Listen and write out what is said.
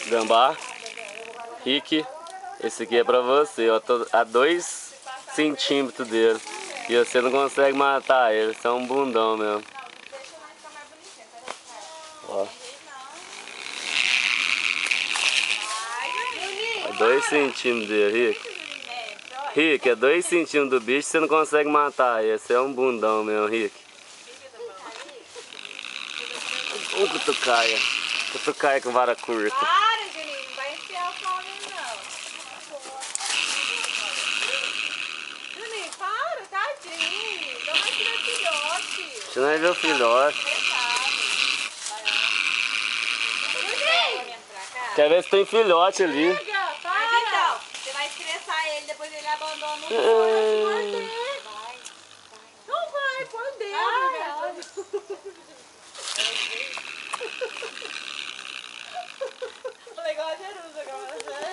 Gambá. Rick, esse aqui é pra você, ó. Tô a 2 centímetros dele. E você não consegue matar ele, você é um bundão mesmo. Ó. 2 centímetros dele, Rick. Rick, é 2 centímetros do bicho, você não consegue matar ele, você é um bundão mesmo, Rick. Cutucaia. Cutucaia com vara curta. Para, Juninho, não vai enfiar o pau nele, não. Juninho, para, tadinho. Dá mais tirar filhote. Você não vai ver o filhote. Juninho! Quer ver se tem filhote ali. Pega, para. Mas então, você vai estressar ele, depois ele abandona o corpo. Não vai, põe o dedo. Legal a Jerusa agora.